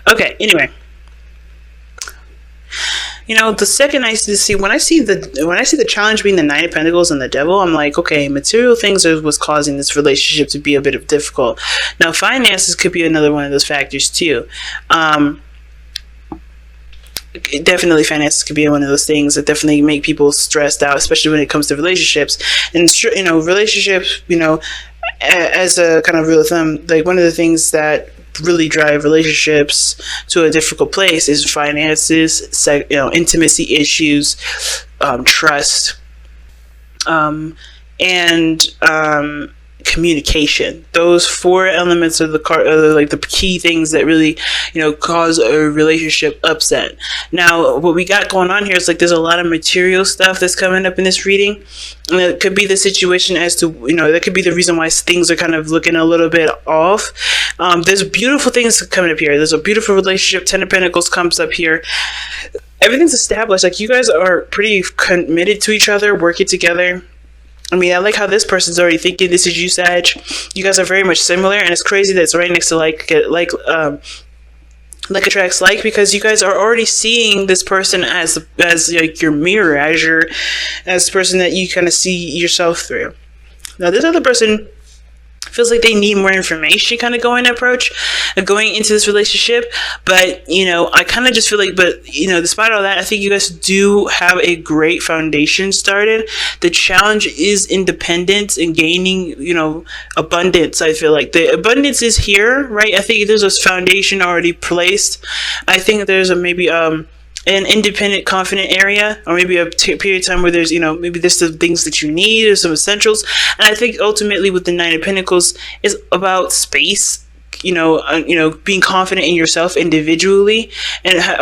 Okay, anyway. The second I see when I see the challenge being the Nine of Pentacles and the Devil, I'm like, okay, material things are what's causing this relationship to be a bit of difficult. Now, finances could be another one of those factors too. Definitely, finances could be one of those things that definitely make people stressed out, especially when it comes to relationships. And relationships, as a kind of rule of thumb, like one of the things that really drive relationships to a difficult place is finances, intimacy issues, trust, and communication. Those four elements are the key things that really cause a relationship upset. Now, what we got going on here is there's a lot of material stuff that's coming up in this reading, and it could be the situation as to that could be the reason why things are kind of looking a little bit off. There's beautiful things coming up here. There's a beautiful relationship. Ten of Pentacles comes up here. Everything's established. You guys are pretty committed to each other, working together. I like how this person's already thinking this is you, Sag. You guys are very much similar, and it's crazy that it's right next to like attracts like, because you guys are already seeing this person as your mirror, as the person that you kind of see yourself through. Now, this other person feels like they need more information kind of going into this relationship, but I kind of just feel like, despite all that, I think you guys do have a great foundation started. The challenge is independence and gaining abundance. I feel like the abundance is here, right? I think there's a foundation already placed. I think there's maybe an independent, confident area, or maybe a period of time where there's, maybe there's some things that you need or some essentials. And I think ultimately with the Nine of Pentacles is about space, being confident in yourself individually,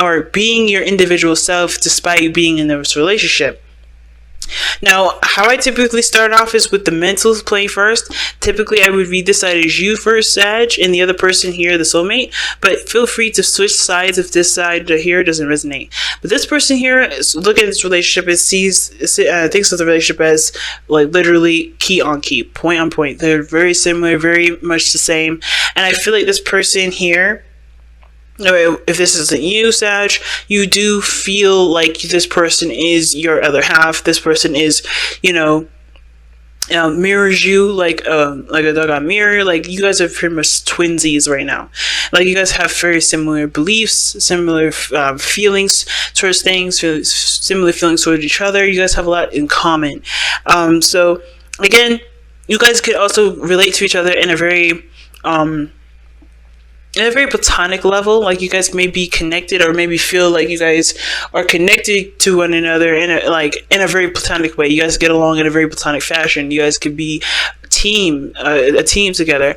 or being your individual self despite being in this relationship. Now, how I typically start off is with the mental play first. Typically, I would read this side as you first, Sag, and the other person here, the soulmate. But feel free to switch sides if this side here doesn't resonate. But this person here is looking at this relationship and thinks of the relationship as literally key on key, point on point. They're very similar, very much the same. And I feel like this person here, if this isn't you, Sag, you do feel like this person is your other half. This person is, mirrors you like a doggone mirror. You guys are pretty much twinsies right now. You guys have very similar beliefs, similar feelings towards things, similar feelings towards each other. You guys have a lot in common. So again, you guys could also relate to each other in a very platonic level. You guys may be connected, or maybe feel like you guys are connected to one another in a very platonic way. You guys get along in a very platonic fashion. You guys could be a team together,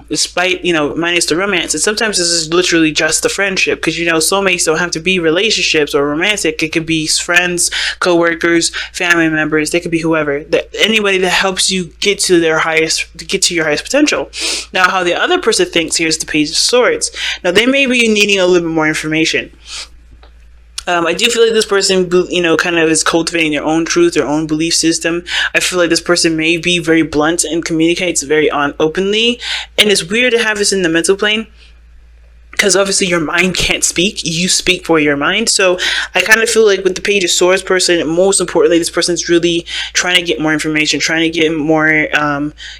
despite minus the romance. And sometimes this is literally just a friendship, because soulmates don't have to be relationships or romantic. It could be friends, co-workers, family members. They could be whoever, anybody that helps you get to your highest potential. Now, how the other person thinks here is the Page of Swords. Now, they may be needing a little bit more information. I do feel like this person, kind of is cultivating their own truth, their own belief system. I feel like this person may be very blunt and communicates very openly. And it's weird to have this in the mental plane, because obviously your mind can't speak. You speak for your mind. So I kind of feel like with the Page of Swords person, most importantly, this person's really trying to get more information, trying to get more,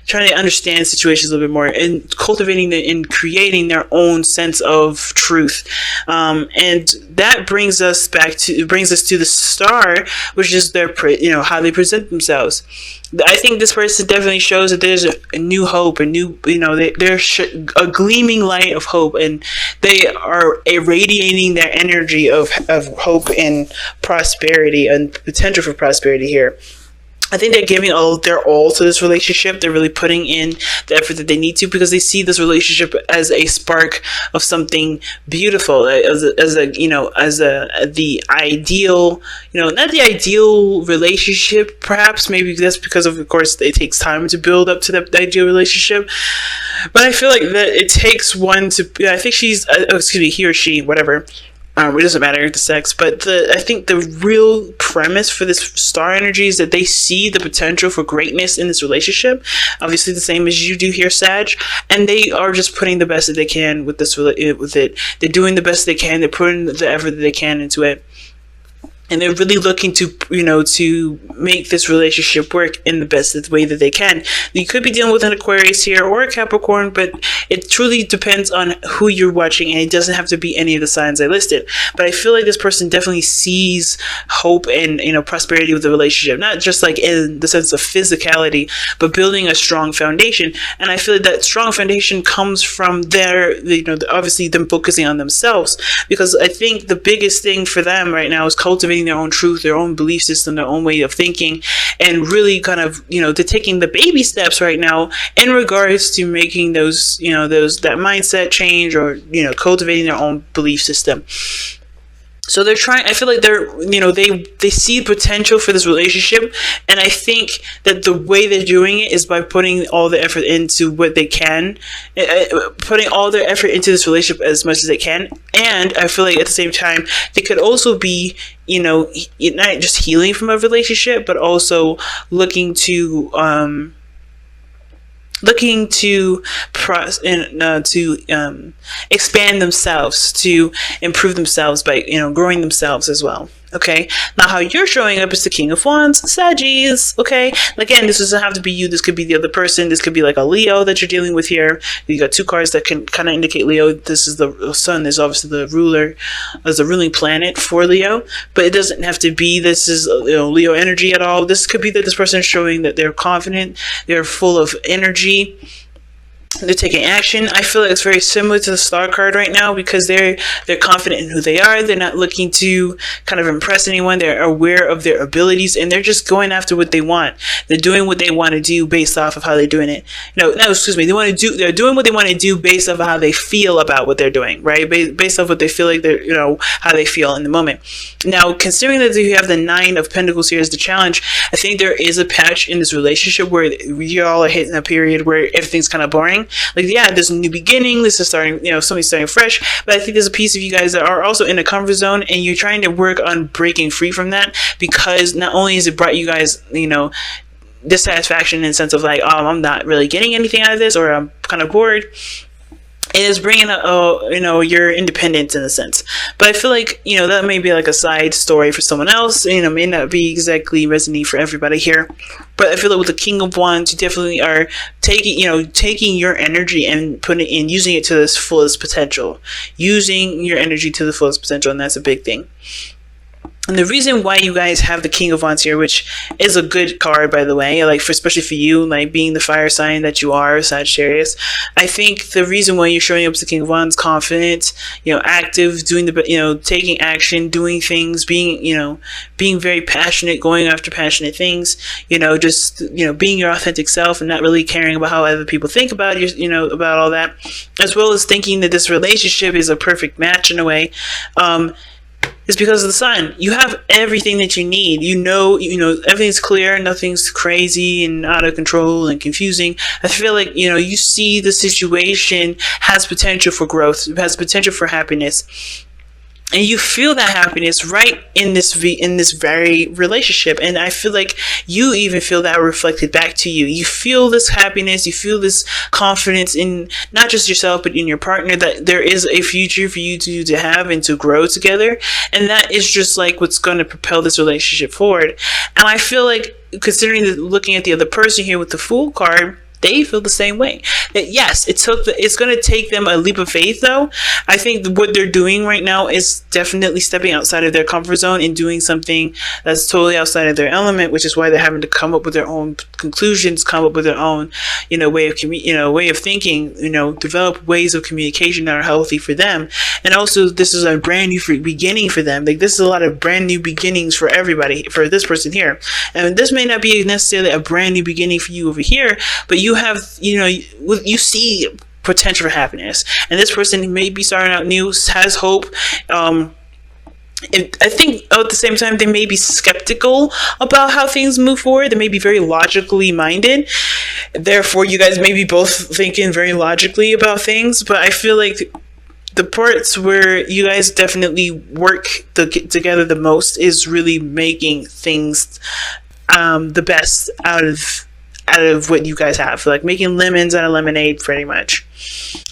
trying to understand situations a little bit more, and cultivating and creating their own sense of truth. And that brings us to the Star, which is their, how they present themselves. I think this person definitely shows that there's a new hope, there's a gleaming light of hope, and they are irradiating their energy of hope and prosperity and potential for prosperity here. I think they're giving their all to this relationship. They're really putting in the effort that they need to, because they see this relationship as a spark of something beautiful, the ideal, not the ideal relationship, perhaps. Maybe that's because of course, it takes time to build up to the ideal relationship. But I feel like that it takes one to, I think he or she, whatever, It doesn't matter the sex, but I think the real premise for this star energy is that they see the potential for greatness in this relationship. Obviously, the same as you do here, Sag, and they are just putting the best that they can with it. They're doing the best they can. They're putting the effort that they can into it. And they're really looking to, to make this relationship work in the best way that they can. You could be dealing with an Aquarius here or a Capricorn, but it truly depends on who you're watching, and it doesn't have to be any of the signs I listed. But I feel like this person definitely sees hope and, prosperity with the relationship, not just like in the sense of physicality, but building a strong foundation. And I feel like that strong foundation comes from obviously them focusing on themselves, because I think the biggest thing for them right now is cultivating their own truth, their own belief system, their own way of thinking, and really kind of, they're taking the baby steps right now in regards to making that mindset change, or, cultivating their own belief system. So they're trying, I feel like they see potential for this relationship, and I think that the way they're doing it is by putting all the effort into what they can, putting all their effort into this relationship as much as they can. And I feel like at the same time, they could also be, not just healing from a relationship, but also looking to expand themselves, to improve themselves by growing themselves as well. Okay, now how you're showing up is the King of Wands, Saggies. Okay, again, this doesn't have to be you. This could be the other person. This could be like a Leo that you're dealing with here. You got two cards that can kind of indicate Leo. This is the Sun. Is obviously the ruler, as the ruling planet for Leo, but it doesn't have to be this is Leo energy at all. This could be that this person is showing that they're confident, they're full of energy, they're taking action. I feel like it's very similar to the Star card right now, because they're confident in who they are. They're not looking to kind of impress anyone. They're aware of their abilities, and they're just going after what they want. They're doing what they want to do based off of how they're doing it. They're doing what they want to do based off of how they feel about what they're doing, right? Based off what they feel like they're, how they feel in the moment. Now, considering that you have the Nine of Pentacles here as the challenge, I think there is a patch in this relationship where y'all are hitting a period where everything's kind of boring. Like, yeah, there's a new beginning. This is starting, somebody's starting fresh. But I think there's a piece of you guys that are also in a comfort zone, and you're trying to work on breaking free from that, because not only has it brought you guys, dissatisfaction in the sense of like, oh, I'm not really getting anything out of this, or I'm kind of bored. It is bringing your independence in a sense. But I feel like, that may be like a side story for someone else, may not be exactly resonating for everybody here. But I feel like with the King of Wands, you definitely are taking your energy and putting it in, using it to its fullest potential. Using your energy to the fullest potential, and that's a big thing. And the reason why you guys have the King of Wands here, which is a good card, by the way, especially for you, like being the fire sign that you are, Sagittarius, I think the reason why you're showing up as the King of Wands, confident, active, taking action, doing things, being very passionate, going after passionate things, being your authentic self and not really caring about how other people think about you, about all that, as well as thinking that this relationship is a perfect match in a way. Is because of the Sun. You have everything that you need. Everything's clear, nothing's crazy and out of control and confusing. I feel like, you see the situation has potential for growth, it has potential for happiness. And you feel that happiness right in this very relationship. And I feel like you even feel that reflected back to you. You feel this happiness, you feel this confidence in not just yourself, but in your partner, that there is a future for you to have and to grow together. And that is just like what's going to propel this relationship forward. And I feel like, considering looking at the other person here with the Fool card, they feel the same way. That yes, it's going to take them a leap of faith, though. I think what they're doing right now is definitely stepping outside of their comfort zone and doing something that's totally outside of their element, which is why they're having to come up with their own conclusions, come up with their own, way of thinking, develop ways of communication that are healthy for them. And also, this is a brand new beginning for them. Like, this is a lot of brand new beginnings for everybody, for this person here. And this may not be necessarily a brand new beginning for you over here, but you have, you see potential for happiness, and this person may be starting out new, has hope. And I think at the same time, they may be skeptical about how things move forward. They may be very logically minded. Therefore, you guys may be both thinking very logically about things, but I feel like the parts where you guys definitely work together the most is really making things the best out of what you guys have, like making lemons out of lemonade, pretty much.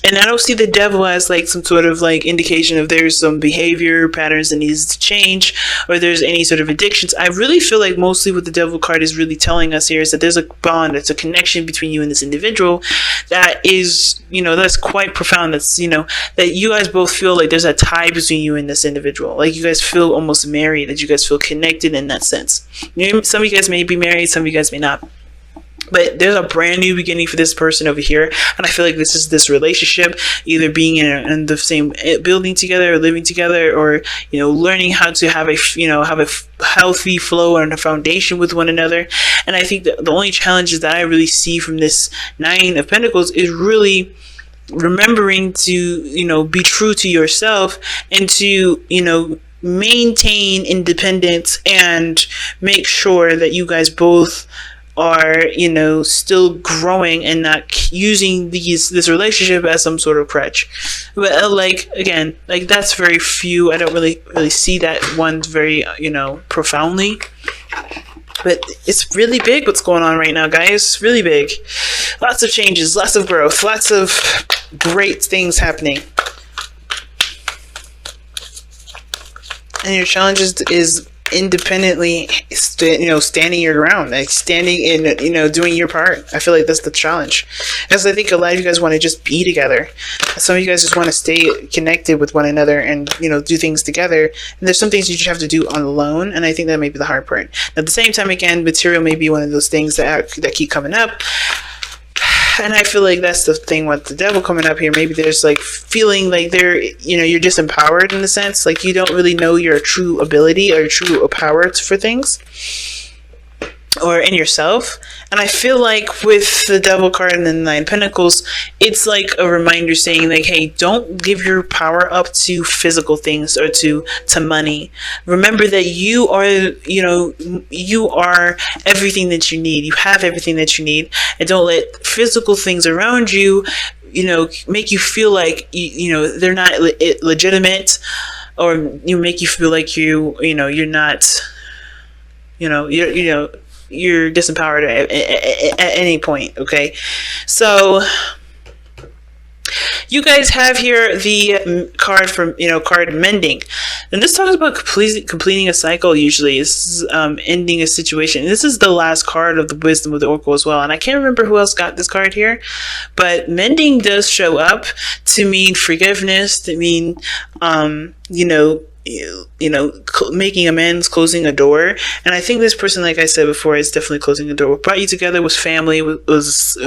And I don't see the devil as like some sort of like indication if there's some behavior patterns that needs to change, or there's any sort of addictions. I really feel like mostly what the devil card is really telling us here is that there's a bond, there's a connection between you and this individual that is, that's quite profound. That's, that you guys both feel like there's a tie between you and this individual. Like you guys feel almost married, that you guys feel connected in that sense. Some of you guys may be married, some of you guys may not. But there's a brand new beginning for this person over here, and I feel like this is this relationship, either being in the same building together, or living together, or learning how to have a healthy flow and a foundation with one another. And I think that the only challenges that I really see from this Nine of Pentacles is really remembering to be true to yourself, and to maintain independence, and make sure that you guys both are still growing and not using this relationship as some sort of crutch. But again, that's very few. I don't really see that one very profoundly, but it's really big what's going on right now, guys. Really big. Lots of changes, lots of growth, lots of great things happening. And your challenge is independently standing your ground, like standing in doing your part. I feel like that's the challenge, because I think a lot of you guys want to just be together. Some of you guys just want to stay connected with one another and do things together, and there's some things you just have to do on alone, and I think that may be the hard part. At the same time, again, material may be one of those things that keep coming up. And I feel like that's the thing with the devil coming up here. Maybe there's like feeling like you're disempowered in the sense, like you don't really know your true ability or true power for things, or in yourself. And I feel like with the devil card and the Nine of Pentacles, it's like a reminder saying like, hey, don't give your power up to physical things or to money. Remember that you are everything that you need. You have everything that you need, and don't let physical things around you make you feel like they're not legitimate, or make you feel like you're not you're disempowered at any point. Okay, so you guys have here the card from card mending, and this talks about completing a cycle. Usually this is ending a situation. This is the last card of the wisdom of the oracle as well, and I can't remember who else got this card here, but mending does show up to mean forgiveness, to mean making amends, closing a door. And I think this person, like I said before, is definitely closing a door. What brought you together was family, was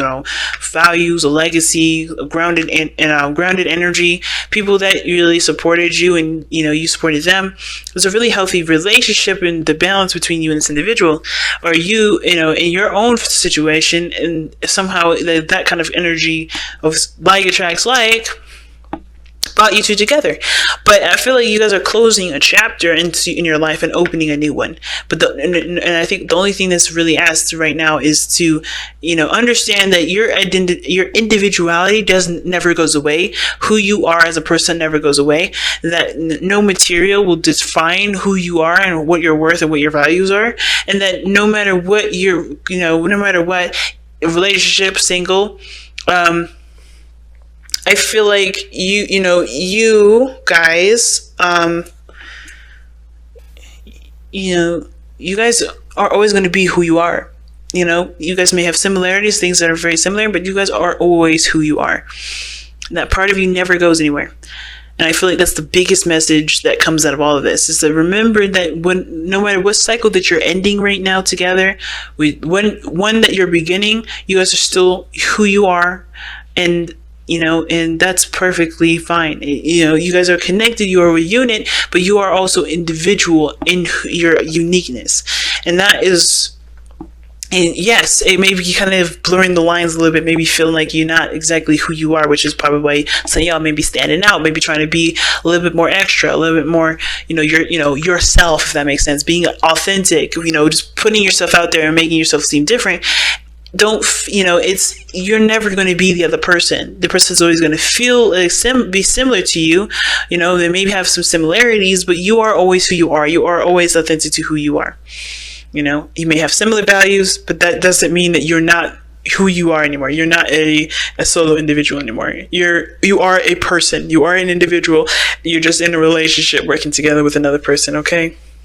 values, a legacy, a grounded energy, people that really supported you, and you supported them. It was a really healthy relationship, and the balance between you and this individual, or you in your own situation, and somehow that kind of energy of like attracts like brought you two together. But I feel like you guys are closing a chapter in your life and opening a new one. But and I think the only thing that's really asked right now is to understand that your individuality never goes away. Who you are as a person never goes away. That no material will define who you are and what your worth and what your values are. And that no matter what no matter what relationship, single, I feel like you guys, you guys are always going to be who you are. You guys may have similarities, things that are very similar, but you guys are always who you are. That part of you never goes anywhere. And I feel like that's the biggest message that comes out of all of this, is to remember that no matter what cycle that you're ending right now together, one that you're beginning, you guys are still who you are, and that's perfectly fine. You guys are connected, you are a unit, but you are also individual in your uniqueness. And that is, and yes, it may be kind of blurring the lines a little bit, maybe feeling like you're not exactly who you are, which is probably why some of y'all may be standing out, maybe trying to be a little bit more extra, a little bit more, yourself, if that makes sense, being authentic, just putting yourself out there and making yourself seem different. you're never going to be the other person. The person's always going to feel be similar to you. They may have some similarities, but you are always who you are. You are always authentic to who you are. You may have similar values, but that doesn't mean that you're not who you are anymore. You're not a solo individual anymore. You are a person. You are an individual. You're just in a relationship working together with another person. Okay.